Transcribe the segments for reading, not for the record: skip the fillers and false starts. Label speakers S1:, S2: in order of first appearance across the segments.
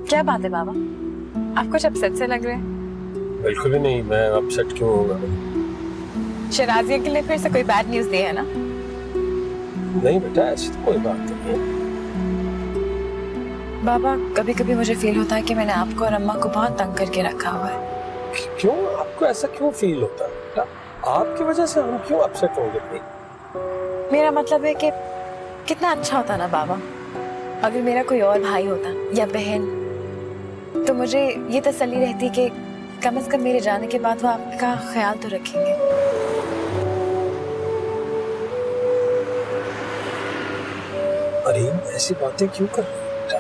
S1: क्या बात है बाबा, आप कुछ अपसेट से लग रहे हैं।
S2: बिल्कुल भी नहीं, मैं अपसेट क्यों होगा?
S1: शराजिया के लिए फिर से कोई बैड न्यूज दी है ना?
S2: नहीं बेटा, ऐसी तो कोई बात नहीं है।
S1: बाबा कभी कभी मुझे फील होता है कि मैंने आपको और अम्मा को बहुत तंग करके रखा हुआ है।
S2: क्यों? आपको ऐसा क्यों फील होता है बेटा? आपकी वजह से हम क्यों अपसेट होंगे भाई?
S1: मेरा मतलब है कि कितना अच्छा होता ना बाबा अगर मेरा कोई और भाई होता या बहन, तो मुझे ये तसल्ली रहती कि कम से कम मेरे जाने के बाद वो आपका ख्याल तो रखेंगे।
S2: अरे ऐसी बातें क्यों कर रही हो बेटा?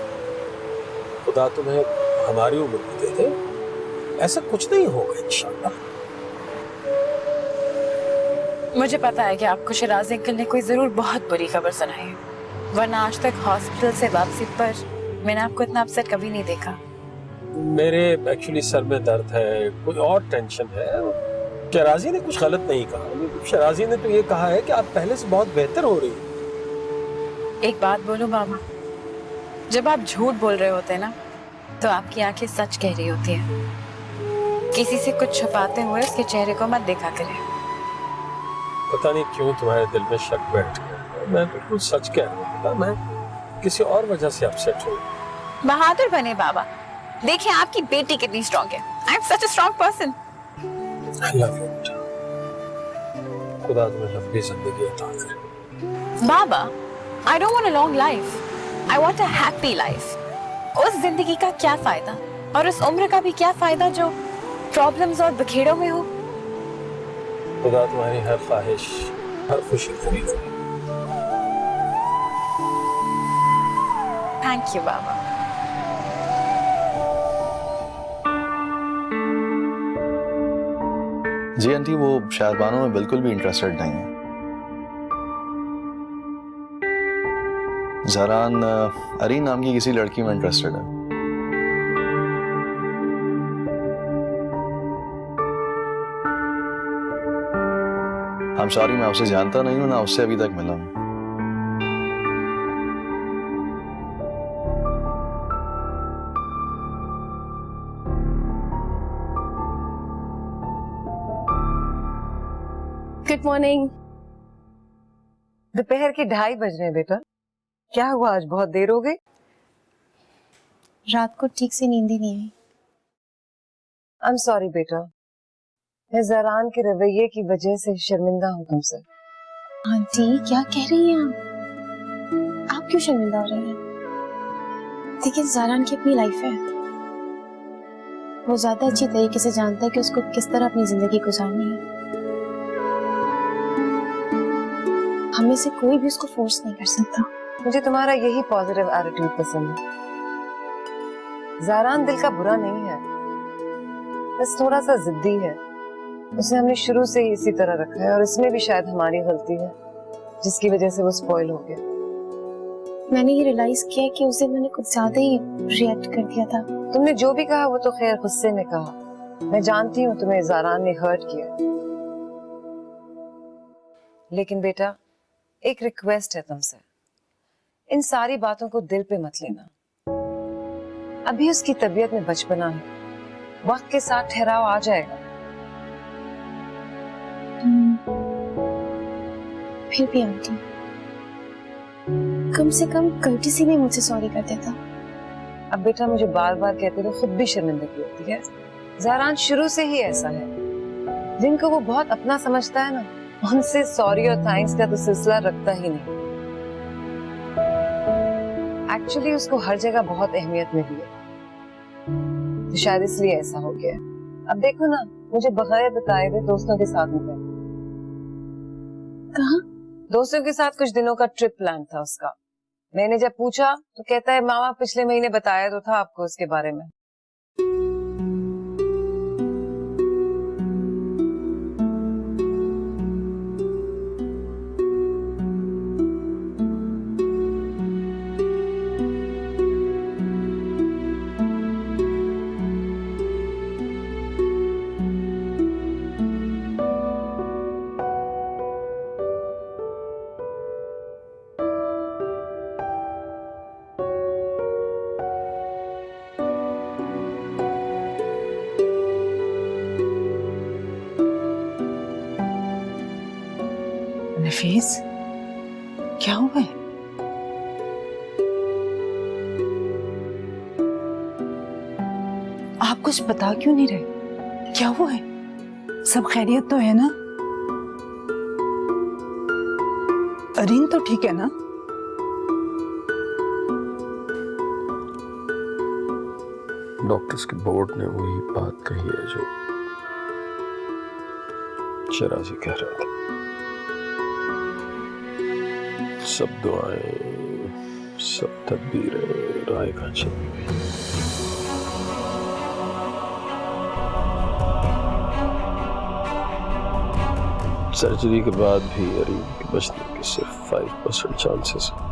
S2: खुदा तुम्हें हमारी उम्र में दे दे, ऐसा कुछ नहीं होगा इंशाल्लाह।
S1: मुझे पता है कि आपको शराजी अंकल ने कोई जरूर बहुत बुरी खबर सुनाई है, वरना आज तक हॉस्पिटल से वापसी पर मैंने आपको इतना अपसेट कभी नहीं देखा।
S2: मेरे एक्चुअली सर में दर्द है, कोई और टेंशन है। शराजी ने कुछ गलत नहीं कहा। शराजी ने तो ये कहा है कि आप पहले से बहुत बेहतर हो रही हैं।
S1: एक बात बोलूं बाबा, जब आप झूठ बोल रहे होते हैं ना, तो आपकी आंखें सच कह रही होती हैं। किसी से कुछ छुपाते हुए उसके चेहरे को मत देखा करें।
S2: पता नहीं क्यों तुम्हारे दिल में शक बैठ गया। मैं बिल्कुल सच कह रहा हूँ बेटा, मैं किसी और वजह से अपसेट हूँ।
S1: बहादुर बने बाबा, देखिए आपकी बेटी कितनी स्ट्रांग है। I am such a strong person.
S2: I love you बेटा, खुदा तुम्हें लंबी जिंदगी अता करे।
S1: बाबा, I don't want a long life, I want a happy life. उस जिंदगी का क्या फायदा और उस उम्र का भी क्या फायदा जो प्रॉब्लम्स और बखेड़ों में हो।
S2: खुदा तुम्हारी हर ख्वाहिश, हर खुशी पूरी करे।
S1: थैंक यू बाबा।
S3: जी आंटी, वो शाहबानों में बिल्कुल भी इंटरेस्टेड नहीं है। जरान अरीन नाम की किसी लड़की में इंटरेस्टेड है। I'm sorry, मैं उसे जानता नहीं हूं, ना उससे अभी तक मिला हूं।
S4: Good morning.
S5: दोपहर के 2:30 बज रहे हैं बेटा। क्या हुआ, आज बहुत देर हो गई?
S4: रात को ठीक से नींद ही नहीं आई।
S5: आई एम सॉरी बेटा, मैं जरान के रवैये की वजह से शर्मिंदा हूँ तुमसे।
S4: आंटी क्या कह रही हैं आप क्यों शर्मिंदा हो रही हैं? देखिए ज़ारान की अपनी लाइफ है, वो ज्यादा अच्छी तरीके से जानता है कि उसको किस तरह अपनी जिंदगी गुजारनी है। हमें से कोई भी उसको फोर्स नहीं कर सकता।
S5: मुझे तुम्हारा यही पॉजिटिव एटीट्यूड पसंद है। ज़ारान दिल का बुरा नहीं है, बस थोड़ा सा जिद्दी है। उसे हमने शुरू से ही इसी तरह रखा है और इसमें भी शायद हमारी गलती है, जिसकी वजह से वो स्पॉइल हो गया।
S4: मैंने ये रियलाइज किया कि उस दिन मैंने कुछ ज्यादा ही रिएक्ट कर दिया था।
S5: तुमने जो भी कहा वो तो खैर गुस्से में कहा। मैं जानती हूँ तुम्हें ज़ारान ने हर्ट किया, लेकिन बेटा एक रिक्वेस्ट है तुमसे, इन सारी बातों को दिल पे मत लेना। अभी उसकी तबीयत में बचपना है, वक्त के साथ ठहराव आ जाएगा।
S4: फिर भी आंटी, कम से कम कर्टिसी में मुझसे सॉरी कर देता।
S5: अब बेटा मुझे बार बार कहते तो खुद भी शर्मिंदगी होती है। ज़ारान शुरू से ही ऐसा है, जिनको वो बहुत अपना समझता है ना, उनसे सॉरी और थैंक्स का तो सिलसिला रखता ही नहीं। एक्चुअली उसको हर जगह बहुत अहमियत मिली है, तो शायद इसलिए ऐसा हो गया। अब देखो ना, मुझे बगैर बताए हुए दोस्तों के साथ निकला।
S4: कहाँ?
S5: दोस्तों के साथ कुछ दिनों का ट्रिप प्लान था उसका। मैंने जब पूछा तो कहता है मामा पिछले महीने बताया तो था आपको उसके बारे में।
S6: हफीज, क्या हुआ है? आप कुछ बता क्यों नहीं रहे? क्या हुआ है? सब खैरियत तो है ना? अरीन तो ठीक है ना?
S2: डॉक्टर्स के बोर्ड ने वही बात कही है जो शराजी कह रहा था। सब दुआएं, सब तदबीरें राय का चली गई। सर्जरी के बाद भी अरीन के बचने के सिर्फ 5% चांसेस हैं।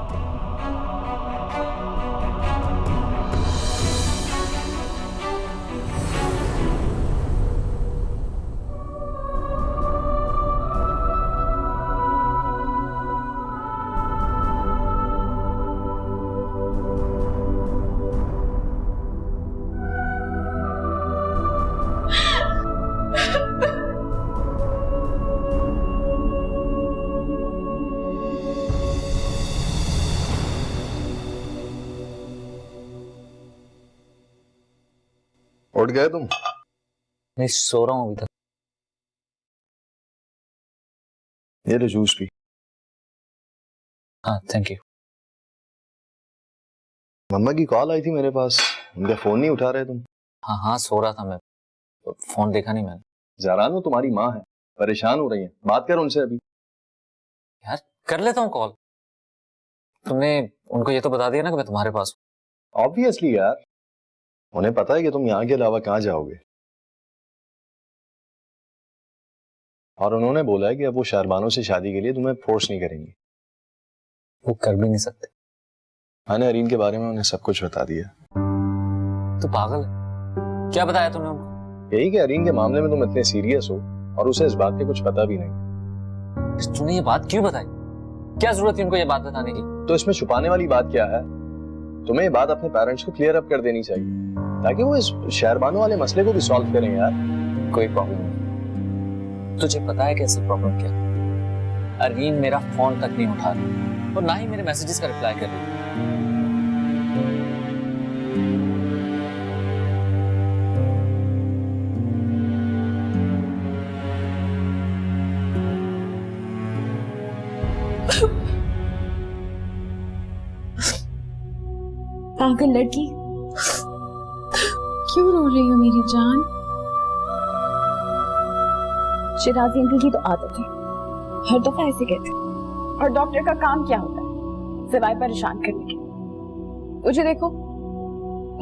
S3: उठ गए तुम?
S7: नहीं, सो रहा हूँ अभी तक।
S3: ये लो जूस पी।
S7: हाँ, थैंक यू।
S3: मम्मा की कॉल आई थी मेरे पास, उनका फोन नहीं उठा रहे तुम।
S7: हाँ हाँ, सो रहा था मैं, फोन देखा नहीं मैंने।
S3: जरान वो तुम्हारी माँ है, परेशान हो रही है, बात कर उनसे अभी।
S7: यार कर लेता हूँ कॉल। तुमने उनको ये तो बता दिया ना कि मैं तुम्हारे पास हूँ।
S3: ऑब्वियसली यार, उन्हें पता है कि तुम यहाँ के अलावा कहाँ जाओगे। और उन्होंने बोला है कि अब वो शहरबानों से शादी के लिए तुम्हें फोर्स नहीं करेंगी।
S7: वो कर भी नहीं सकते।
S3: मैंने अरीन के बारे में उन्हें सब कुछ बता दिया।
S7: तो पागल है, क्या बताया तुमने उनको?
S3: यही कि अरीन के मामले में तुम इतने सीरियस हो और उसे इस बात की कुछ पता भी नहीं।
S7: तूने ये बात क्यों बताई? क्या जरूरत थी उनको ये बात बताने की?
S3: तो इसमें छुपाने वाली बात क्या है? तुम्हें ये बात अपने पेरेंट्स को क्लियर अप कर देनी चाहिए ताकि वो इस शहरबानों वाले मसले को भी सॉल्व करें यार।
S7: कोई प्रॉब्लम नहीं। तुझे पता है कैसे प्रॉब्लम क्या? अरीन मेरा फोन तक नहीं उठा रही और ना ही मेरे मैसेजेस का रिप्लाई कर रही।
S4: पागल लड़की, क्यों रो रही हो मेरी जान?
S1: शिराजी अंकल की तो आदत है, हर दफा ऐसे कहते हैं। और डॉक्टर का काम क्या होता है सिवाय परेशान करने के? मुझे देखो,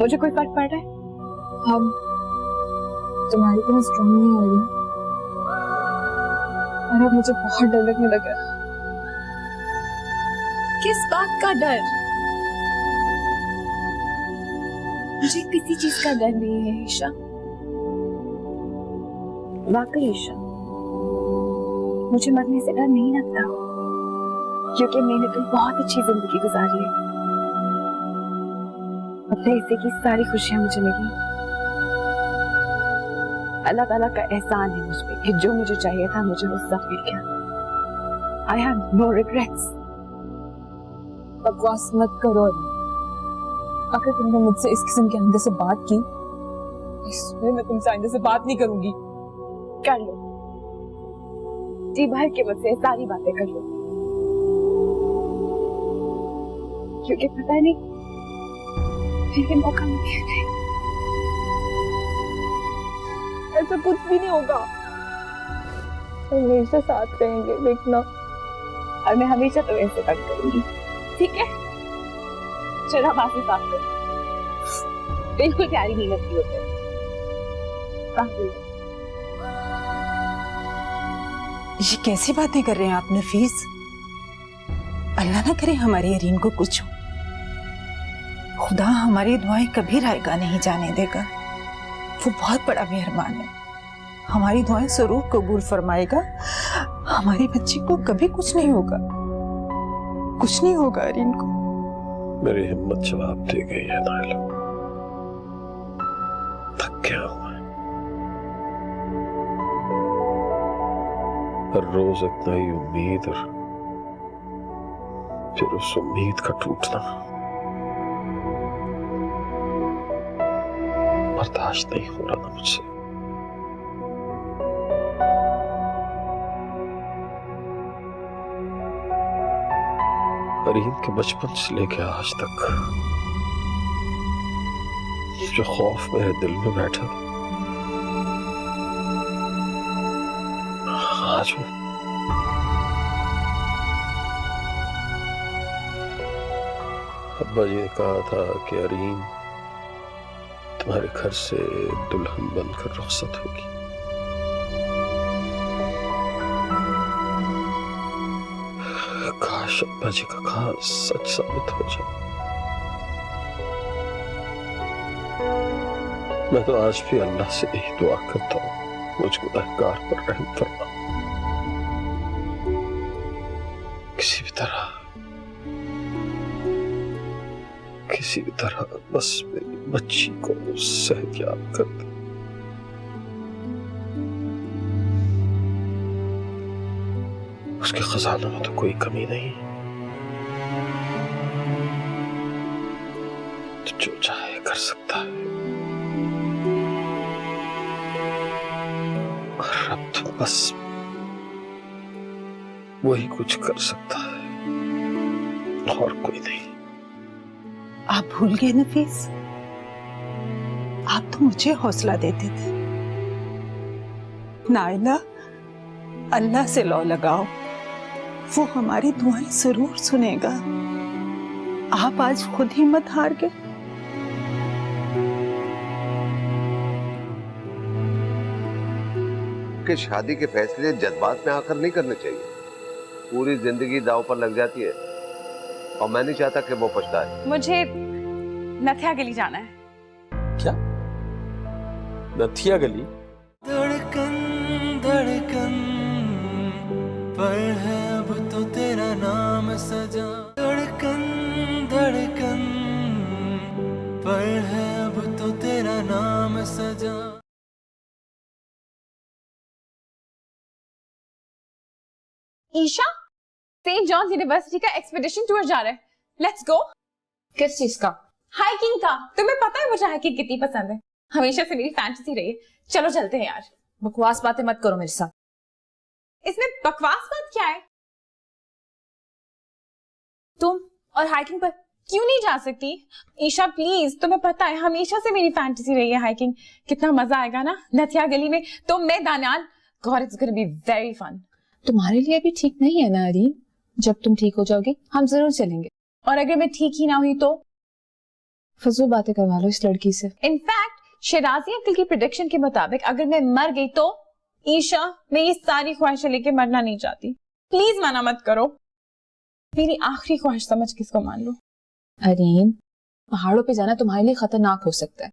S1: मुझे कोई फर्क पड़ रहा है?
S4: हम तुम्हारी तरह स्ट्रॉन्ग नहीं आ रही और अब मुझे बहुत डर लगने लगा।
S1: किस बात का डर? मुझे किसी चीज का डर नहीं है ईशा, वाकई ईशा, मुझे मरने से डर नहीं लगता क्योंकि मैंने तो बहुत अच्छी जिंदगी गुजारी है। अपने हिस्से की सारी खुशियां मुझे मिली। अल्लाह ताला का एहसान है मुझ पे कि जो मुझे चाहिए था मुझे वो सब मिल गया। I have no regrets.
S4: बकवास मत करो। अगर तुमने मुझसे इस किस्म के आइंदे से बात की, इसमें मैं तुमसे आइंदे से बात नहीं करूंगी।
S1: कर लो, जी भर के मुझसे सारी बातें कर लो, क्योंकि पता नहीं फिर भी मौका मिलेगा।
S4: ऐसा कुछ भी नहीं होगा, हमेशा साथ रहेंगे, देखना।
S1: और मैं हमेशा तुम्हें से तंग करूंगी, ठीक है? चलो बाकी साफ कर, बिल्कुल प्यारी नहीं लगती होते।
S6: ये कैसी बातें कर रहे हैं आप नफीस? अल्लाह ना करे हमारी अरीन को कुछ हो। खुदा हमारी दुआएं कभी रायगा नहीं जाने देगा। वो बहुत बड़ा मेहरबान है, हमारी दुआएं जरूर कबूल फरमाएगा। हमारी बच्ची को कभी कुछ नहीं होगा, कुछ नहीं होगा अरीन को।
S2: मेरी हिम्मत जवाब दे गई है नाइला, थक गया हूं। हर रोज इतना ही उम्मीद और फिर उस उम्मीद का टूटना बर्दाश्त नहीं हो रहा था मुझसे। अरीन के बचपन से लेकर आज तक जो खौफ मेरे दिल में बैठा था, आज वो अब्बा जी ने कहा था कि अरीन तुम्हारे घर से दुल्हन बनकर रुखसत होगी। काश अब्बा जी का कहा सच साबित हो जाए। मैं तो आज भी अल्लाह से यही दुआ करता हूँ, मुझ गुनहगार पर रहम फरमा। किसी भी तरह बस मेरी बच्ची को सेहतयाब कर दे। उसके खजानों में तो कोई कमी नहीं, तो जो चाहे कर सकता है। और अब तो बस वही कुछ कर सकता है और कोई नहीं।
S6: आप भूल गए नफीस, आप तो मुझे हौसला देते थे। नाइला, अल्लाह से लौ लगाओ, वो हमारी दुआएं जरूर सुनेगा। आप आज खुद हिम्मत हार गए।
S8: कि शादी के फैसले जज्बात में आकर नहीं करने चाहिए। पूरी जिंदगी दांव पर लग जाती है और मैं नहीं चाहता कि वो पछताए।
S9: मुझे नथिया गली जाना है।
S2: क्या? नथिया गली?
S10: धड़कन धड़कन पर है अब तो तेरा नाम सजा। धड़कन धड़कन पर है अब तो तेरा नाम सजा।
S9: ईशा, सेंट जॉन्स यूनिवर्सिटी का एक्सपीडिशन टूर जा रहा है। Let's go.
S1: किस चीज का?
S9: हाइकिंग का। तुम्हें पता है मुझे हाइकिंग कितनी पसंद है, हमेशा से मेरी फैंटेसी रही है। चलो चलते हैं यार।
S1: बकवास बातें मत करो मेरे साथ।
S9: इसमें बकवास बात क्या है? तुम और हाइकिंग पर क्यों नहीं जा सकती? ईशा प्लीज, तुम्हें पता है हमेशा से मेरी फैंटेसी रही है हाइकिंग। कितना मजा आएगा ना नथिया गली में, तुम मैं Daniyal. God, it's gonna be very fun.
S1: तुम्हारे लिए भी ठीक नहीं है ना अरीन? जब तुम ठीक हो जाओगे हम जरूर चलेंगे।
S9: और अगर मैं ठीक ही ना हुई तो?
S1: फजूल बातें करवा लो इस लड़की से।
S9: इनफैक्ट शराजी अंकल की प्रेडिक्शन के मुताबिक अगर मैं मर गई तो? ईशा, मैं ये सारी ख्वाहिशें लेके मरना नहीं चाहती। प्लीज मना मत करो। मेरी आखिरी ख्वाहिश समझ किसको मान लो।
S1: अरीन, पहाड़ों पे जाना तुम्हारे लिए खतरनाक हो सकता है।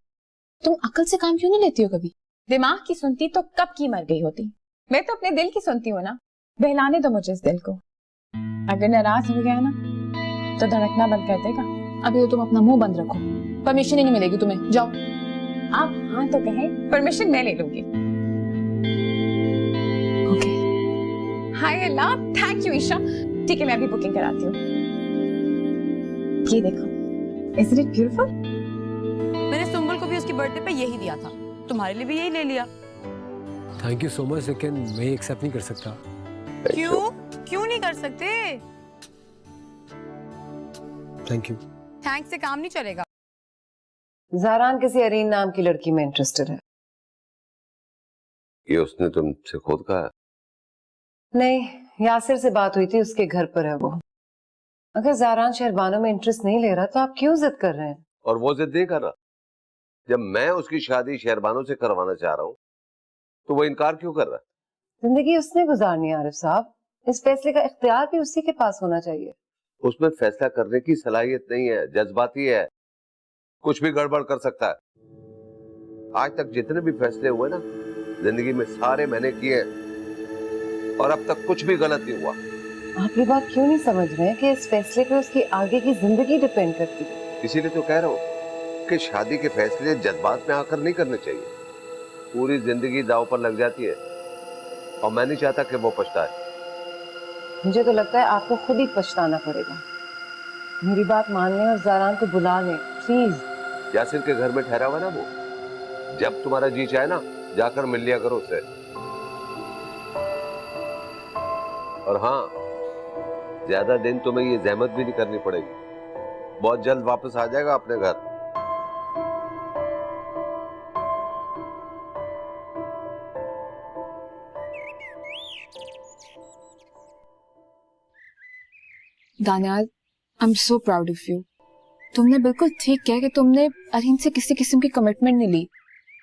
S1: तुम अकल से काम क्यों नहीं लेती हो कभी?
S9: दिमाग की सुनती तो कब की मर गई होती। मैं तो अपने दिल की सुनती हूँ ना। बहलाने दो मुझे इस दिल को। अगर नाराज हो गया ना तो धड़कना बंद कर देगा।
S1: अभी तो तुम अपना मुंह बंद रखो, परमिशन ही नहीं मिलेगी तुम्हें। जाओ।
S9: आप हाँ तो कहें, परमिशन मैं ले लूंगी।
S1: ओके।
S9: हाय अल्लाह, थैंक यू ईशा। ठीक है, मैं अभी बुकिंग कराती हूँ। ये देखो, इज़न्ट इट ब्यूटीफुल?
S11: मैंने सुंबल को भी उसकी बर्थडे पे यही दिया था, तुम्हारे लिए भी यही ले लिया।
S10: थैंक यू सो मच, लेकिन मैं एक्सेप्ट नहीं कर सकता।
S11: क्यों? क्यों नहीं कर सकते?
S10: Thank you.
S11: थैंक्स से काम नहीं चलेगा।
S5: ज़हरान किसी अरीन नाम की लड़की में इंटरेस्टेड है।
S8: ये उसने तुमसे खुद कहा?
S5: नहीं, यासिर से बात हुई थी, उसके घर पर है वो। अगर ज़हरान शहरबानों में इंटरेस्ट नहीं ले रहा तो आप क्यों जिद कर रहे हैं?
S8: और वो जिद नहीं कर रहा। जब मैं उसकी शादी शहरबानों से करवाना चाह रहा हूँ तो वो इनकार क्यों कर रहा है?
S5: जिंदगी उसने गुजारनी है आरिफ साहब, इस फैसले का इख्तियार भी उसी के पास होना चाहिए।
S8: उसमें फैसला करने की सलाहियत नहीं है, जज्बाती है, कुछ भी गड़बड़ कर सकता है। आज तक जितने भी फैसले हुए ना जिंदगी में सारे मैंने किए और अब तक कुछ भी गलत नहीं हुआ।
S5: आप ये बात क्यों नहीं समझ रहे हैं कि इस फैसले पे उसकी आगे की जिंदगी डिपेंड करती है?
S8: इसीलिए तो कह रहा हूँ कि शादी के फैसले जज्बात में आकर नहीं करने चाहिए। पूरी जिंदगी दांव पर लग जाती है और मैं नहीं चाहता कि वो पछताए।
S5: मुझे तो लगता है आपको खुद ही पछताना पड़ेगा। मेरी बात मान लें और ज़ारान को बुला लें प्लीज।
S8: यासिर के घर में ठहरा हुआ ना वो, जब तुम्हारा जी चाहे ना जाकर मिल लिया करो उससे। और हाँ, ज्यादा दिन तुम्हें ये जहमत भी नहीं करनी पड़ेगी, बहुत जल्द वापस आ जाएगा अपने घर।
S9: Daniyal, I am so proud of you. तुमने बिल्कुल ठीक किया कि तुमने अरीन से किसी किस्म की कमिटमेंट नहीं ली,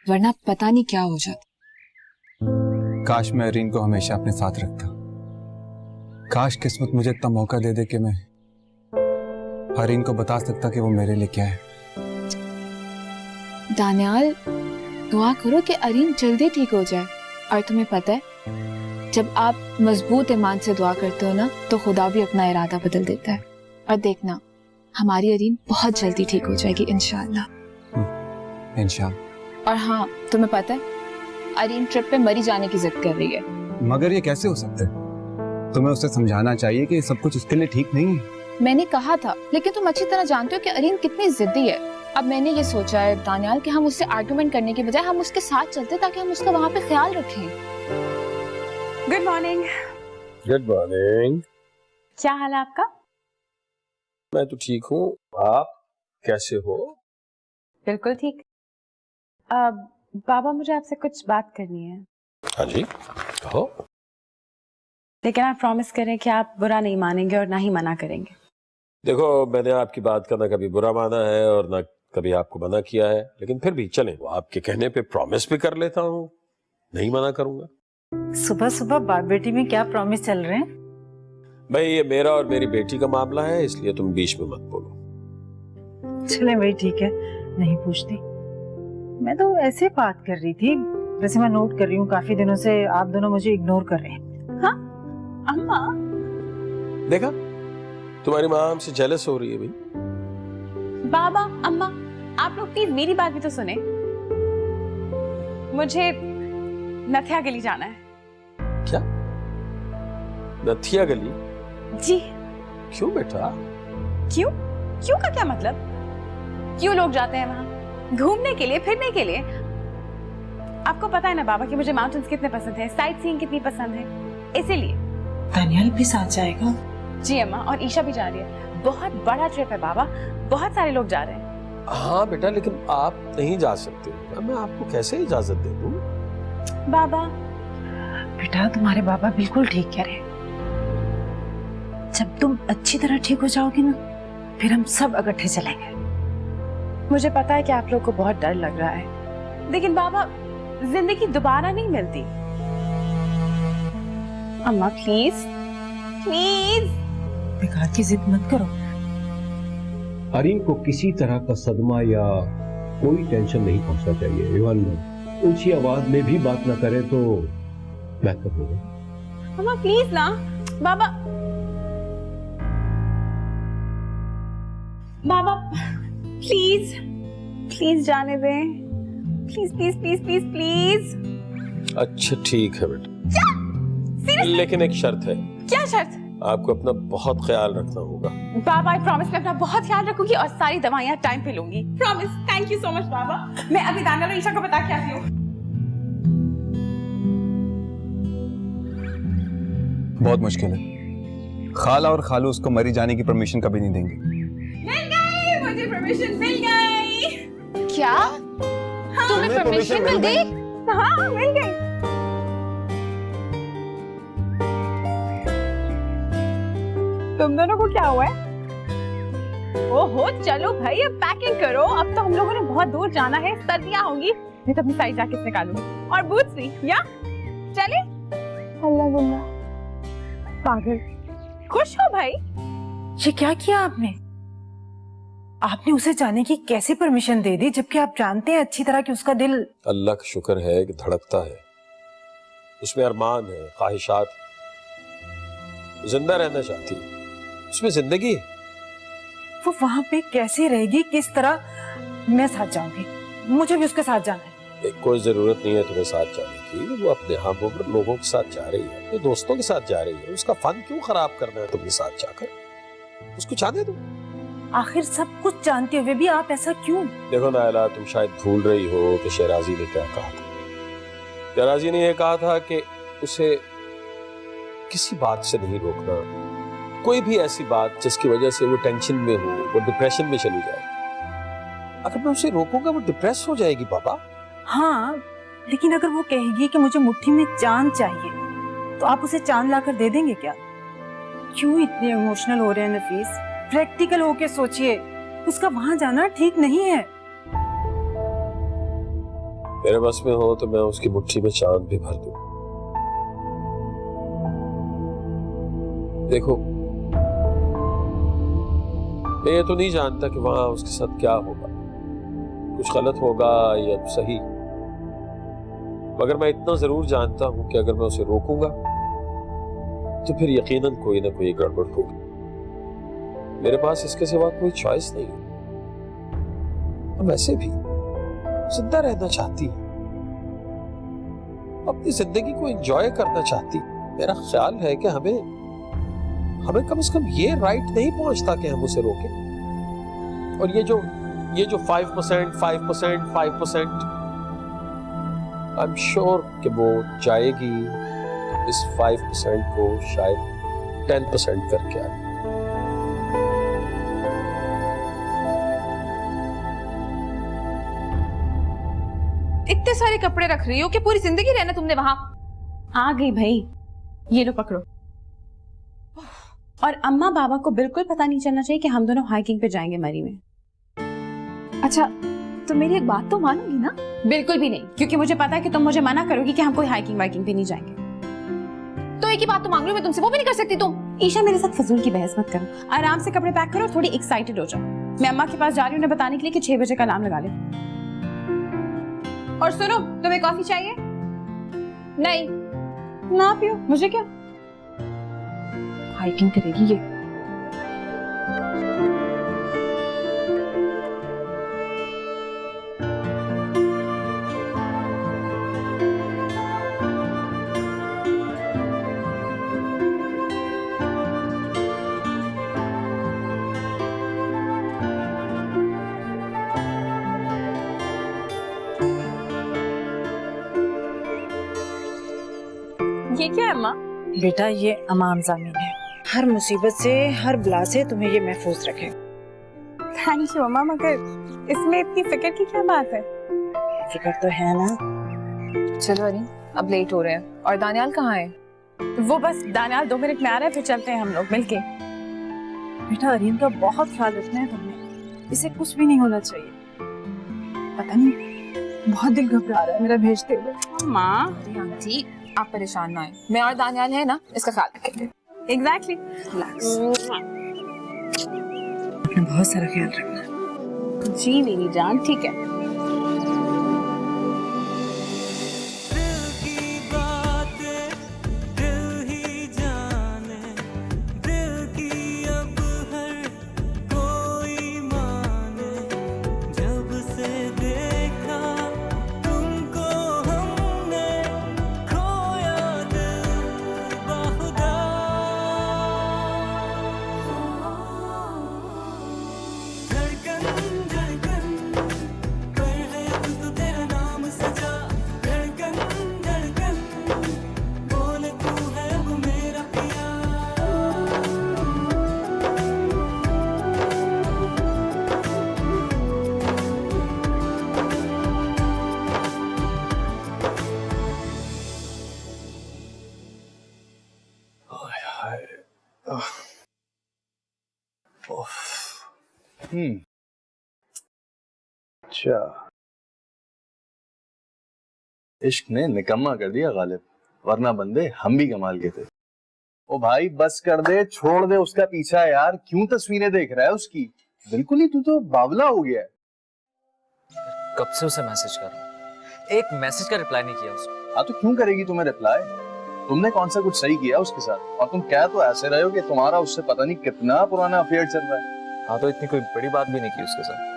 S9: वरना पता नहीं क्या हो जाता।
S12: काश मैं अरीन को हमेशा अपने साथ रखता। काश किस्मत मुझे इतना मौका दे दे कि मैं अरीन को बता सकता कि वो मेरे लिए क्या है।
S9: दानियाल, दुआ करो कि अरीन जल्दी ठीक हो जाए। और तुम्हें पता है, जब आप मजबूत ईमान से दुआ करते हो ना, तो खुदा भी अपना इरादा बदल देता है। और देखना, हमारी अरीन बहुत जल्दी ठीक हो जाएगी इंशाअल्लाह।
S12: इंशाअल्लाह।
S9: और हाँ, तुम्हें पता है, अरीन ट्रिप पे मरी जाने की जिद कर रही है।
S12: मगर ये कैसे हो सकता है? तुम्हें उसे समझाना चाहिए कि सब कुछ उसके लिए ठीक नहीं है।
S9: मैंने कहा था, लेकिन तुम अच्छी तरह जानते हो कि अरीन कितनी जिद्दी है। अब मैंने ये सोचा है दानियाल कि हम उससे आर्गुमेंट करने के बजाय हम उसके साथ चलते, ताकि हम उसका वहाँ पे ख्याल रखें। Good morning.
S2: Good morning.
S9: क्या हाल है आपका?
S2: मैं तो ठीक हूँ, आप कैसे हो?
S9: बिल्कुल ठीक। बाबा, मुझे आपसे कुछ बात करनी है।
S2: हाँ जी, कहो।
S9: लेकिन आप प्रॉमिस करें कि आप बुरा नहीं मानेंगे और ना ही मना करेंगे।
S2: देखो, मैंने आपकी बात का ना कभी बुरा माना है और ना कभी आपको मना किया है, लेकिन फिर भी चलें, वो आपके कहने पे प्रॉमिस भी कर लेता हूँ, नहीं मना करूंगा।
S6: सुबह सुबह बाप बेटी में क्या प्रॉमिस चल रहे हैं?
S2: भाई, ये मेरा और मेरी बेटी का मामला है, इसलिए तुम बीच में मत बोलो।
S6: चले भाई, ठीक है, नहीं पूछती। मैं तो ऐसे बात कर रही थी। वैसे मैं नोट कर रही हूँ, काफी दिनों से आप दोनों मुझे इग्नोर कर रहे हैं।
S9: हाँ अम्मा,
S2: देखा, तुम्हारी माँ हमसे जेलस हो रही है भाई।
S9: बाबा, अम्मा, आप लोग प्लीज मेरी बात भी तो सुने। मुझे नथिया गली जाना है।
S2: क्या? नथिया गली?
S9: जी।
S2: क्यों बेटा?
S9: क्यों? क्यों का क्या मतलब? क्यों लोग जाते हैं वहां? घूमने के लिए, फिरने के लिए। आपको पता है ना बाबा कि मुझे माउंटेन्स कितने पसंद है, साइट सीइंग कितनी पसंद है, इसीलिए।
S6: दानियाल भी साथ जाएगा?
S9: जी अम्मा, और ईशा भी जा रही है। बहुत बड़ा ट्रिप है बाबा, बहुत सारे लोग जा रहे हैं।
S2: हाँ बेटा, लेकिन आप नहीं जा सकते। मैं आपको कैसे इजाजत दे दूं?
S9: बाबा,
S6: बेटा, तुम्हारे बाबा बिल्कुल ठीक कह रहे हैं। जब तुम अच्छी तरह ठीक हो जाओगे ना, फिर हम सब इकट्ठे चलेंगे।
S9: मुझे पता है कि आप लोग को बहुत डर लग रहा है, लेकिन बाबा, जिंदगी दोबारा नहीं मिलती। अम्मा प्लीज, प्लीज।
S6: बेकार की जिद मत करो।
S10: अरीन को किसी तरह का सदमा या कोई टेंशन नहीं पहुंचना चाहिए। इवन ऊंची आवाज में भी बात ना करे तो बेहतर होगा।
S9: अम्मा प्लीज ना। बाबा, बाबा प्लीज, प्लीज जाने दें। Please please please please please.
S2: अच्छा ठीक है बेटा,
S9: क्या?
S2: लेकिन एक शर्त है।
S9: क्या शर्त?
S2: आपको अपना बहुत ख्याल रखना होगा।
S9: बाबा, आई प्रॉमिस, मैं अपना बहुत ख्याल रखूंगी और सारी दवाइयां टाइम पे लूंगी। Promise. Thank you so much बाबा। मैं अभी दानियाल और ईशा को बता के आती हूँ।
S12: बहुत मुश्किल है। खाला और खालू उसको मरी जाने की परमिशन कभी नहीं देंगे।
S9: मिल गई, मुझे परमिशन मिल गई। क्या? हाँ, तुम्हें परमिशन मिल गई? हाँ, मिल गई। तुम दोनों को क्या हुआ है? ओहो, चलो भाई, अब पैकिंग करो। अब तो हम लोगों ने बहुत दूर जाना है, सर्दियां होंगी। मैं तो अपनी सारी जैकेट निकालूंगी और बूट्स भी। या चले? अल्लाह गुल्ला, पागल। खुश हो भाई?
S6: ये क्या किया आपने? आपने उसे जाने की कैसे परमिशन दे दी, जबकि आप जानते हैं अच्छी तरह कि उसका दिल।
S2: अल्लाह का शुक्र है कि धड़कता है, उसमें अरमान है, ख्वाहिशात, जिंदा रहना चाहती है, उसमें जिंदगी है।
S6: वो वहां पे कैसे रहेगी, किस तरह? मैं साथ जाऊंगी, मुझे भी उसके साथ जाना है।
S2: कोई जरूरत नहीं है तुम्हें साथ जाने की। वो अपने हम उम्र लोगों के साथ जा रही है, अपने दोस्तों के साथ जा रही है। उसका फन क्यों खराब करना है तुम्हें साथ जाकर? उसको जाने दो।
S6: आखिर सब कुछ जानते हुए भी आप ऐसा क्यों?
S2: देखो नायला, तुम शायद भूल रही हो कि शहराजी ने क्या कहा था। शहराजी ने यह कहा था कि उसे किसी बात से नहीं रोकना, कोई भी ऐसी बात जिसकी वजह से वो टेंशन में हो, वो डिप्रेशन में चली जाए। अगर मैं उसे रोकूंगा वो डिप्रेस हो जाएगी बाबा।
S6: हाँ, लेकिन अगर वो कहेगी कि मुझे मुट्ठी में चांद चाहिए, तो आप उसे चांद लाकर दे देंगे क्या? क्यों इतने इमोशनल हो रहे हैं नफीस? प्रैक्टिकल होके सोचिए, उसका वहां जाना ठीक नहीं है।
S2: मेरे बस में हो तो मैं उसकी मुट्ठी में चांद भी भर दूं। देखो, मैं ये तो नहीं जानता कि वहां उसके साथ क्या होगा, कुछ गलत होगा या सही, मगर मैं इतना जरूर जानता हूं कि अगर मैं उसे रोकूंगा तो फिर यकीनन कोई ना कोई गड़बड़ होगी। मेरे पास इसके सिवा कोई चॉइस नहीं है। और वैसे भी जिंदा रहना चाहती है, अपनी जिंदगी को एंजॉय करना चाहती। मेरा ख्याल है कि हमें कम से कम ये राइट नहीं पहुंचता कि हम उसे रोकें। और ये जो 5% आई एम श्योर कि वो जाएगी, इस 5% को शायद 10% करके आए।
S11: इतने सारे कपड़े रख रही हो कि पूरी जिंदगी रहना तुमने वहां?
S9: आ गई भाई, ये लो पकड़ो। और अम्मा बाबा को बिल्कुल पता नहीं चलना चाहिए कि हम दोनों हाइकिंग पे जाएंगे मरी में।
S11: अच्छा, तो मेरी एक बात तो मानोगी ना?
S9: बिल्कुल भी नहीं, क्योंकि मुझे पता है कि तुम मुझे मना करोगी कि हम कोई हाइकिंग वाइकिंग पे नहीं जाएंगे।
S11: तो एक ही बात तो मांग रही हूं मैं तुमसे, वो भी नहीं कर सकती तुम?
S9: ईशा, मेरे साथ फजूल की बहस मत करो, आराम से कपड़े पैक करो और थोड़ी एक्साइटेड हो जाओ। मैं अम्मा के पास जा रही हूँ उन्हें बताने के लिए कि 6 बजे का अलार्म लगा ले। और सुनो, तुम्हें कॉफी चाहिए? नहीं ना पियो, मुझे क्या, हाइकिंग करेगी ये। ये क्या है अम्मा?
S6: बेटा, ये अमाम ज़मीन है, हर मुसीबत से, हर बला से तुम्हें ये महफूज रखे।
S9: थैंक यू अम्मा, मगर इसमें इतनी फिक्र की क्या बात है?
S6: फिक्र तो है ना।
S5: चलो अरीन, अब लेट हो रहे हैं। और दानियाल कहाँ है?
S9: वो बस दानियाल 2 मिनट में आ रहा है, फिर चलते हैं हम लोग मिलके।
S6: बेटा, अरीन का बहुत ख्याल रखना है तुमने, इसे कुछ भी नहीं होना चाहिए। पता नहीं, बहुत दिल घबरा रहा है मेरा भेजते हुए।
S9: माँ,
S5: आंटी आप परेशान ना आए, मैं और दानियाल है ना, इसका ख्याल रखेंगे।
S9: एग्जैक्टली।
S6: अपना बहुत सारा ख्याल रखना।
S9: जी मेरी जान, ठीक है।
S3: अच्छा, इश्क ने निकम्मा कर दिया गालिब, वरना बंदे हम भी कमाल के थे। ओ भाई बस कर दे, छोड़ दे उसका पीछा यार, क्यों तस्वीरें देख रहा है उसकी? बिल्कुल ही तू तो बावला हो गया है।
S7: कब से उसे मैसेज कर रहा हूं, एक मैसेज का रिप्लाई नहीं किया उसने।
S3: हाँ तो क्यों करेगी तुम्हें रिप्लाई? तुमने कौन सा कुछ सही किया उसके साथ? और तुम कह तो ऐसे रहे हो कि तुम्हारा उससे पता नहीं कितना पुराना अफेयर चल रहा है।
S7: हाँ तो इतनी कोई बड़ी बात भी नहीं की उसके साथ।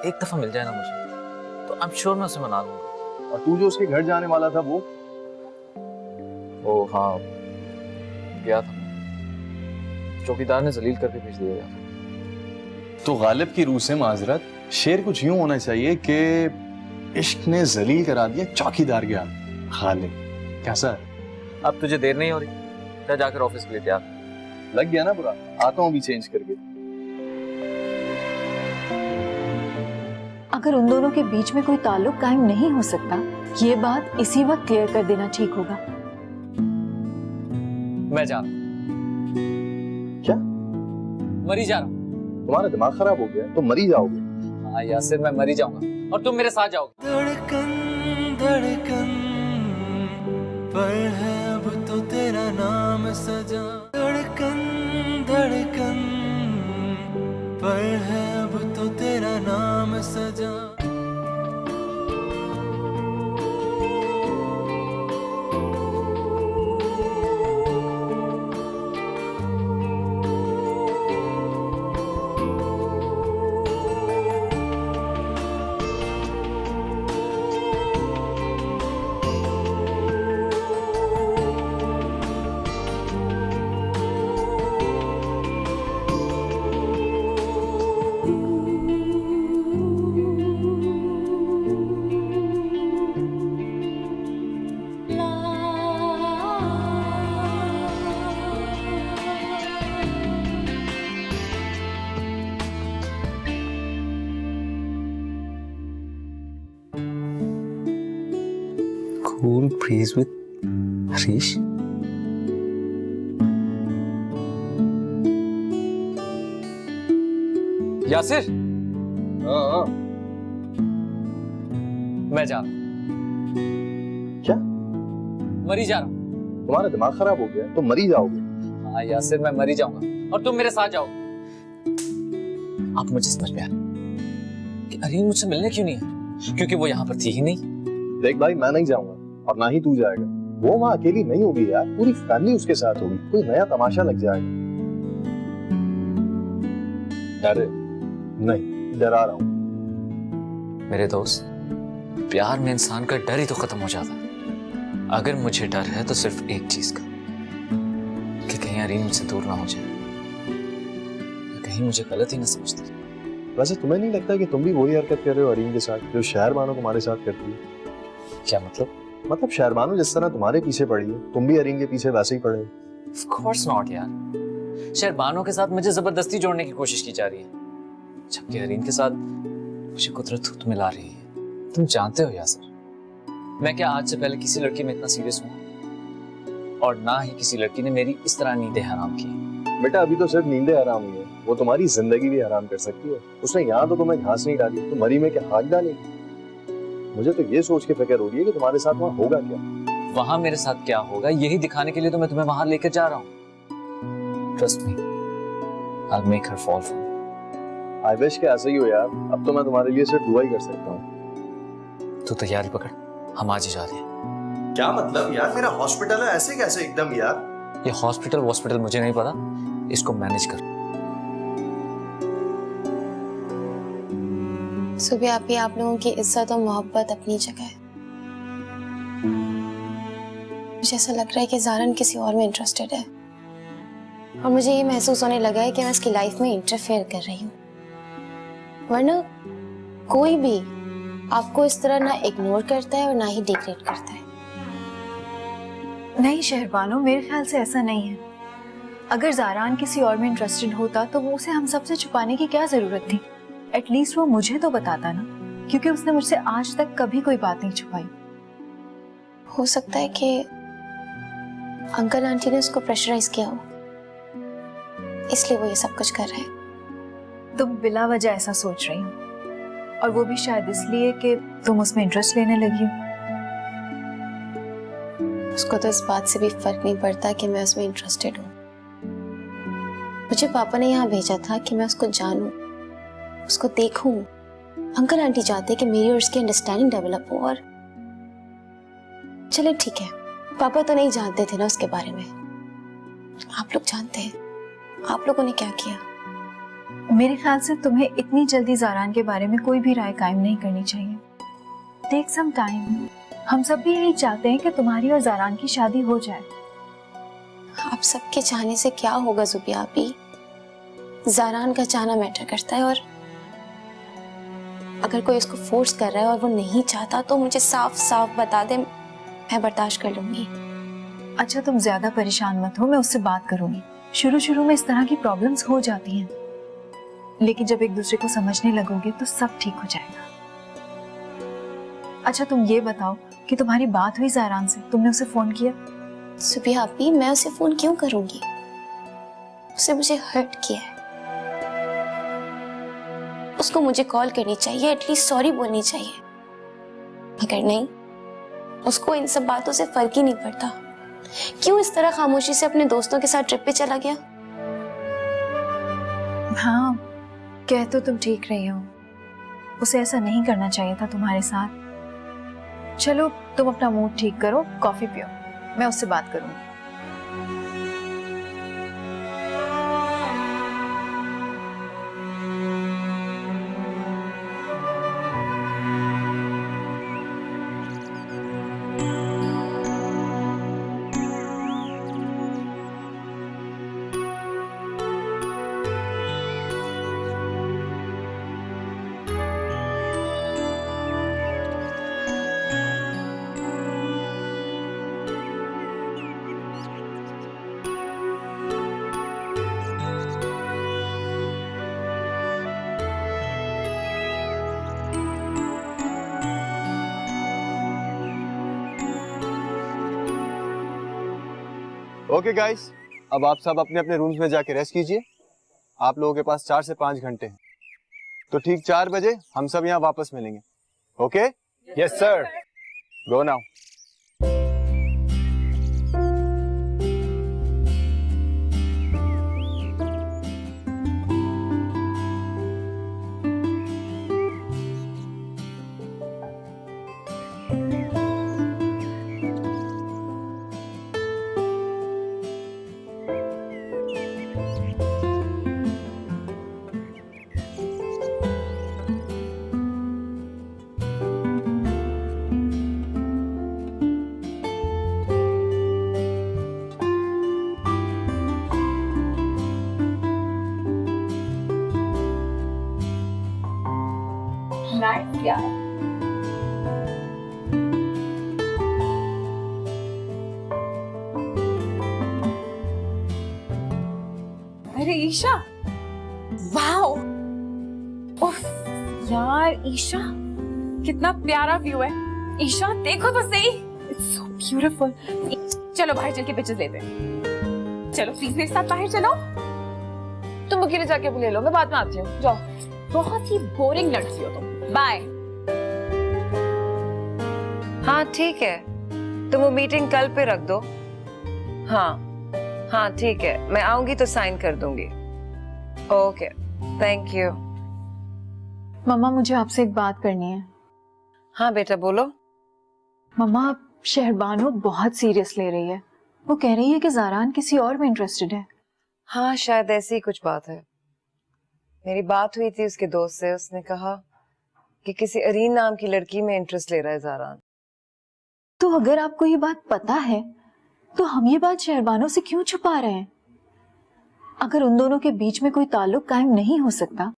S7: एक दफा मिल जाए ना मुझे तो आई एम श्योर मैं उसे मना लूंगा।
S3: और तू जो उसके घर जाने वाला था वो
S7: हाँ गया था, चौकीदार ने जलील करके भेज दिया था।
S3: तो गालिब की रूह से माजरत, शेर कुछ यूं होना चाहिए कि इश्क ने जलील करा दिया चौकीदार के हाथ। गालिब कैसा है?
S7: अब तुझे देर नहीं हो रही, जा जाकर ऑफिस के लिए तैयार।
S3: लग गया ना बुरा? आता हूँ भी चेंज करके।
S6: अगर उन दोनों के बीच में कोई ताल्लुक कायम नहीं हो सकता, ये बात इसी वक्त क्लियर कर देना ठीक होगा।
S7: मैं जा रहा हूँ।
S3: क्या?
S7: मरी जा रहा हूँ।
S3: तुम्हारा दिमाग खराब हो गया? तुम मरी जाओगे।
S7: हाँ यासिर, मैं मरी जाऊंगा और तुम मेरे साथ जाओगे।
S13: धड़कन धड़कन पर है अब तो तेरा नाम सजा, धड़कन धड़कन पर है अब तो तेरा नाम सजा।
S7: Cool breeze with Harish. Yasir,
S3: हाँ।
S7: मैं जा रहा हूँ।
S3: क्या?
S7: मरी जा रहा हूँ।
S3: तुम्हारा दिमाग खराब हो गया? तुम मरी जाओगे।
S7: हाँ यासिर, मैं मरी जाऊंगा और तुम मेरे साथ जाओगे। आप मुझे समझ में आया कि अरीन मुझसे मिलने क्यों नहीं है? क्योंकि वो यहाँ पर थी ही नहीं।
S3: देख भाई, मैं नहीं जाऊंगा और ना ही तू जाएगा। वो वहाँ अकेली नहीं होगी यार, पूरी फैमिली उसके साथ होगी। कोई नया तमाशा लग जाएगा। अरे नहीं, डरा रहा हूँ।
S7: मेरे दोस्त, प्यार में इंसान का डर ही तो खत्म हो जाता है। अगर मुझे डर है तो सिर्फ एक चीज का, कि कहीं अरीन मुझसे दूर ना हो जाए, कहीं मुझे गलत ही ना समझती।
S3: वैसे तुम्हें नहीं लगता कि तुम भी वही हरकत कर रहे हो अरीन के साथ जो शहरबानो तुम्हारे साथ करती है?
S7: क्या मतलब?
S3: मतलब शहरबानो जिस तरह तुम्हारे पीछे पड़ी है, तुम भी अरीन के पीछे वैसे ही पड़े हो।
S7: Of course not यार। शहरबानो के साथ मुझे जबरदस्ती जोड़ने की कोशिश की जा रही है, जबकि अरीन के साथ मुझे कुदरत खुद मिला रही है। तुम जानते हो यासिर, मैं क्या आज से पहले किसी लड़की में इतना सीरियस हूँ? और ना ही किसी लड़की ने मेरी इस तरह नींदें हराम की।
S3: बेटा अभी तो सिर्फ नींदें हराम हुई है, वो तुम्हारी जिंदगी भी हराम कर सकती है। उसने यहाँ तो तुम्हें घास नहीं डाली, तो मरी में क्या खाक डाली? मुझे तो ये सोच के फिक्र हो रही है कि तुम्हारे साथ वहाँ होगा क्या।
S7: वहां मेरे साथ क्या होगा यही दिखाने के लिए तो मैं तुम्हें वहां लेकर जा रहा हूँ। Trust me, I'll make her fall for me.
S3: I wish के ऐसे ही हो यार। अब तो मैं तुम्हारे लिए सिर्फ दुआ ही कर सकता हूँ।
S7: तो तैयारी पकड़, हम आज ही जा रहे हैं।
S3: क्या मतलब यार? मेरा हॉस्पिटल है, ऐसे कैसे एकदम यार?
S7: ये हॉस्पिटल मुझे नहीं पता, इसको मैनेज कर।
S4: सुबह आप लोगों की इज्जत और मोहब्बत अपनी जगह है। मुझे ऐसा लग रहा है कि ज़ारन किसी और में इंटरेस्टेड है और मुझे ये महसूस होने लगा है कि मैं इसकी लाइफ में इंटरफेयर कर रही हूँ। वरना कोई भी आपको इस तरह ना इग्नोर करता है और ना ही डिग्रेड करता है।
S6: नहीं शहरबानो, मेरे ख्याल से ऐसा नहीं है। अगर ज़ारान किसी और में इंटरेस्टेड होता तो वो उसे हम सबसे छुपाने की क्या जरूरत थी? एटलीस्ट वो मुझे तो बताता ना, क्योंकि उसने मुझसे आज तक कभी कोई बात नहीं छुपाई।
S4: हो सकता है कि अंकल आंटी ने उसको प्रेशराइज किया हो, इसलिए वो ये सब कुछ कर रहे हैं।
S6: तुम बिला वजह ऐसा सोच रही हो, और वो भी शायद इसलिए कि तुम उसमें इंटरेस्ट लेने लगी हो।
S4: उसको तो इस बात से भी फर्क नहीं पड़ता कि मैं उसमें इंटरेस्टेड हूँ। मुझे पापा ने यहाँ भेजा था कि मैं उसको जानूं, उसको देखूं। अंकल आंटी चाहते कि मेरी और उसकी अंडरस्टैंडिंग डेवलप हो। और चले ठीक है, पापा तो नहीं जानते थे ना उसके बारे में, आप लोग जानते हैं। आप लोगों ने क्या किया?
S6: मेरे ख्याल से तुम्हें इतनी जल्दी ज़ारान के बारे में कोई भी राय कायम नहीं करनी चाहिए। Take some time. हम सब भी यही चाहते हैं कि तुम्हारी और ज़ारान की शादी हो जाए।
S4: आप सबके चाहने से क्या होगा जुबिया? अभी ज़ारान का चाहना मैटर करता है, और अगर कोई उसको फोर्स कर रहा है और वो नहीं चाहता तो मुझे साफ साफ बता दे, मैं बर्दाश्त कर लूंगी।
S1: अच्छा तुम ज्यादा परेशान मत हो, मैं उससे बात करूंगी। शुरू शुरू में इस तरह की प्रॉब्लम्स हो जाती हैं, लेकिन जब एक दूसरे को समझने लगोगे तो सब ठीक हो जाएगा। अच्छा तुम ये बताओ कि तुम्हारी बात हुई ज़ारान से, तुमने उसे फोन किया?
S4: सुबह आपी, मैं उसे फोन क्यों करूंगी? उसने मुझे हर्ट किया है, उसको मुझे कॉल करनी चाहिए, एटलीस्ट सॉरी बोलनी चाहिए। मगर नहीं, उसको इन सब बातों से फर्क ही नहीं पड़ता। क्यों इस तरह खामोशी से अपने दोस्तों के साथ ट्रिप पे चला गया?
S1: हाँ, कह तो तुम ठीक रही हो, उसे ऐसा नहीं करना चाहिए था तुम्हारे साथ। चलो तुम अपना मूड ठीक करो, कॉफी पियो, मैं उससे बात करूंगी।
S3: ओके गाइस, अब आप सब अपने अपने रूम्स में जाके रेस्ट कीजिए। आप लोगों के पास 4 से 5 घंटे हैं, तो ठीक 4 बजे हम सब यहाँ वापस मिलेंगे। Okay? Yes sir. Go now.
S9: Nice यार। अरे ईशा, वाओ, उफ यार ईशा, कितना प्यारा व्यू है। ईशा देखो तो सही, इट्स सो ब्यूटीफुल। चलो बाहर चल के पिक्चर्स लेते हैं। चलो प्लीज मेरे साथ बाहर चलो। तुम अकेले जाके ले लो, मैं बाद में आती हूँ। जाओ, बहुत ही बोरिंग लड़की हो तुम। बाय।
S5: हाँ ठीक है, तुम वो मीटिंग कल पे रख दो। हाँ ठीक है, मैं आऊंगी तो साइन कर दूंगी। Okay, thank you.
S1: मम्मा मुझे आपसे एक बात करनी है।
S5: हाँ बेटा बोलो।
S1: मम्मा, शहरबानो बहुत सीरियस ले रही है, वो कह रही है कि ज़ारान किसी और में इंटरेस्टेड है।
S5: हाँ शायद ऐसी ही कुछ बात है। मेरी बात हुई थी उसके दोस्त से, उसने कहा कि किसी अरीन नाम की लड़की में इंटरेस्ट ले रहा है ज़ारान।
S1: तो अगर आपको ये बात पता है तो हम ये बात शहरबानो से क्यों छुपा रहे हैं? अगर उन दोनों के बीच में कोई ताल्लुक कायम नहीं हो सकता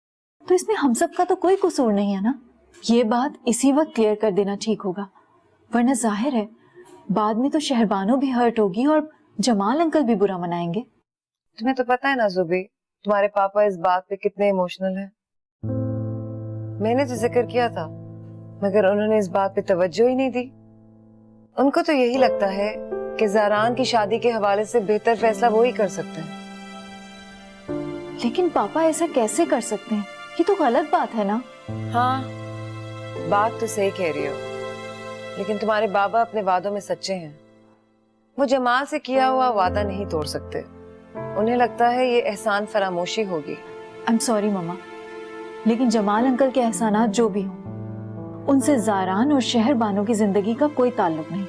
S1: तो इसमें हम सब का तो कोई कसूर नहीं है ना। ये बात इसी वक्त क्लियर कर देना ठीक होगा, वरना जाहिर है बाद में तो शहरबानो भी हर्ट होगी और जमाल अंकल भी बुरा मनाएंगे।
S5: तुम्हें तो पता है ना जुबी, तुम्हारे पापा इस बात पे कितने इमोशनल हैं। मैंने तो जिक्र किया था मगर उन्होंने इस बात पे तवज्जो ही नहीं दी। उनको तो यही लगता है कि ज़ारान की शादी के हवाले से बेहतर फैसला वो ही कर सकते हैं।
S1: लेकिन पापा ऐसा कैसे कर सकते हैं? ये तो गलत बात है ना।
S5: हाँ बात तो सही कह रही हो, लेकिन तुम्हारे बाबा अपने वादों में सच्चे हैं। वो जमाल से किया हुआ वादा नहीं तोड़ सकते। उन्हें लगता है ये एहसान फरामोशी होगी।
S1: आई एम सॉरी मम्मा, लेकिन जमाल अंकल के एहसानात जो भी हों, उनसे ज़ारान और शहरबानो की जिंदगी का कोई ताल्लुक नहीं।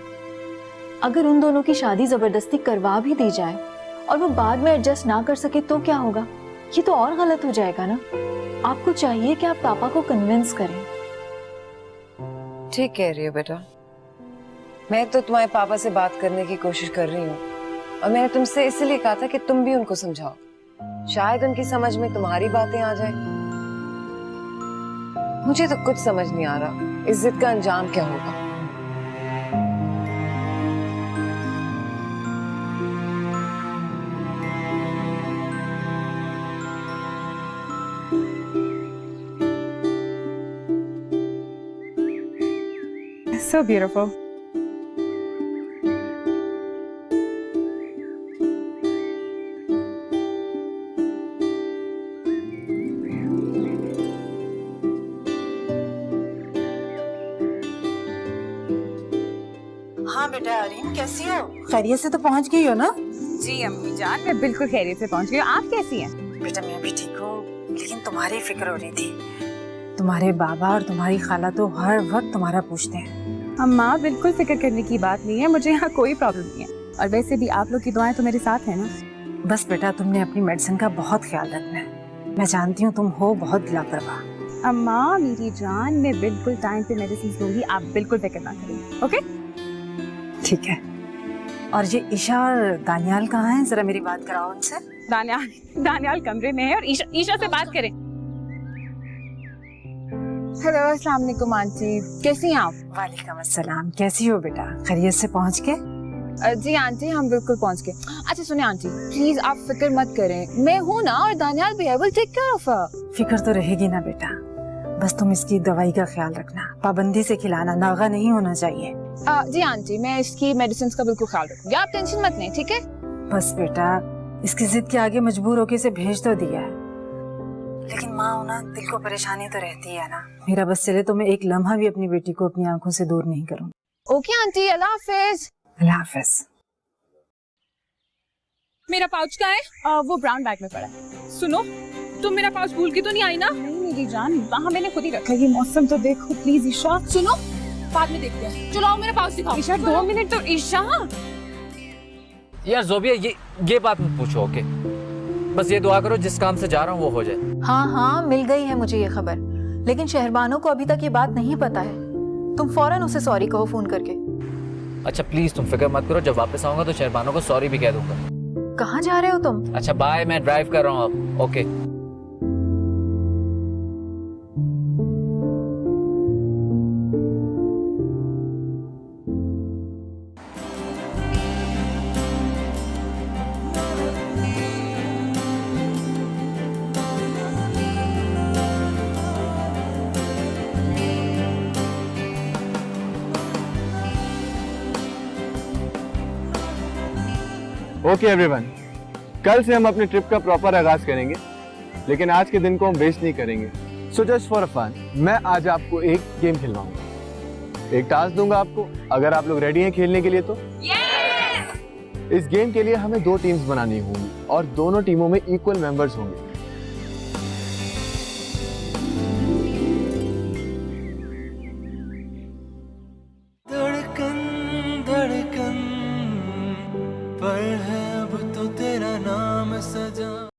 S1: अगर उन दोनों की शादी जबरदस्ती करवा भी दी जाए और वो बाद में एडजस्ट ना कर सके तो क्या होगा? ये तो और गलत हो जाएगा ना। आपको चाहिए कि आप पापा को कन्विंस करें।
S5: ठीक कह रही हो बेटा, मैं तो तुम्हारे पापा से बात करने की कोशिश कर रही हूँ और मैंने तुमसे इसलिए कहा था कि तुम भी उनको समझाओ। शायद उनकी समझ में तुम्हारी बातें आ जाए। मुझे तो कुछ समझ नहीं आ रहा इस जिद का अंजाम क्या होगा।
S9: So beautiful.
S6: हाँ बेटा अरीन, कैसी हो? खैरियत से तो पहुंच गई हो ना?
S9: जी अम्मी जान, मैं बिल्कुल खैरियत से पहुंच गई हूँ। आप कैसी हैं?
S6: बेटा मैं भी ठीक हूँ, लेकिन तुम्हारी फिक्र हो रही थी। तुम्हारे बाबा और तुम्हारी खाला तो हर वक्त तुम्हारा पूछते हैं।
S9: अम्मा बिल्कुल फिक्र करने की बात नहीं है, मुझे यहाँ कोई प्रॉब्लम नहीं है। और वैसे भी आप लोग की दुआएं तो मेरे साथ है ना।
S6: बस बेटा तुमने अपनी मेडिसिन का बहुत ख्याल रखना है। मैं जानती हूँ तुम हो बहुत लापरवाह।
S9: अम्मा मेरी जान, मैं बिल्कुल टाइम पे मेडिसिन लूंगी, आप बिल्कुल फिक्र ना करें। ओके
S6: ठीक है। और ये ईशा और दानियाल कहाँ हैं? जरा मेरी बात कराओ उनसे।
S9: दानियाल कमरे में है और ईशा से बात करें। हेलो अस्सलाम वालेकुम आंटी, कैसी हैं आप?
S6: वालेकुम अस्सलाम, कैसी हो बेटा? खैरियत से पहुंच के?
S9: जी आंटी हम बिल्कुल पहुंच गए। अच्छा सुनिए आंटी, प्लीज आप फिक्र मत करें, मैं हूँ ना और दानियाल भी है, will take care of her.
S6: फिक्र तो रहेगी ना बेटा, बस तुम इसकी दवाई का ख्याल रखना, पाबंदी से खिलाना, नागा नहीं होना चाहिए।
S9: जी आंटी मैं इसकी मेडिसिन का बिल्कुल ख्याल रखूंगी, आप टेंशन मत लें, ठीक है?
S6: बस बेटा इसकी जिद के आगे मजबूर होके इसे भेज तो दिया है, लेकिन माँ होना दिल को परेशानी तो रहती है ना। मेरा बस चले तो मैं एक लम्हा भी अपनी बेटी को अपनी आंखों से दूर नहीं करूँ।
S9: ओके आंटी, अल्लाह हाफिज।
S6: अल्लाह हाफिज।
S9: मेरा पाउच कहाँ है? वो ब्राउन बैग में पड़ा है। सुनो, तुम मेरा पाउच भूल के तो नहीं आई ना? नहीं मेरी जान, वहाँ मैंने खुद ही रखा है। ये मौसम तो देखो प्लीज ईशा। सुनो बाद में देखते हैं, चलो आओ मेरा पाउच दिखाओ। ईशा 2 मिनट तो। ईशा
S7: यार ज़ोबिया ये बात मत पूछो, ओके? बस ये दुआ करो जिस काम से जा रहा हूँ वो हो जाए।
S11: हाँ हाँ मिल गई है मुझे ये खबर, लेकिन शहरबानो को अभी तक ये बात नहीं पता है। तुम फौरन उसे सॉरी कहो फोन करके।
S7: अच्छा प्लीज तुम फिक्र मत करो, जब वापस आऊंगा तो शहरबानो को सॉरी भी कह दूंगा।
S11: कहाँ जा रहे हो तुम?
S7: अच्छा बाय, मैं ड्राइव कर रहा हूँ अब। ओके
S3: ओके एवरीवन, कल से हम अपनी ट्रिप का प्रॉपर आगाज करेंगे, लेकिन आज के दिन को हम वेस्ट नहीं करेंगे। सो जस्ट फॉर फन मैं आज आपको एक गेम खिलवाऊंगा, एक टास्क दूंगा आपको। अगर आप लोग रेडी हैं खेलने के लिए तो इस गेम के लिए हमें 2 टीम्स बनानी होंगी और दोनों टीमों में इक्वल मेंबर्स होंगे।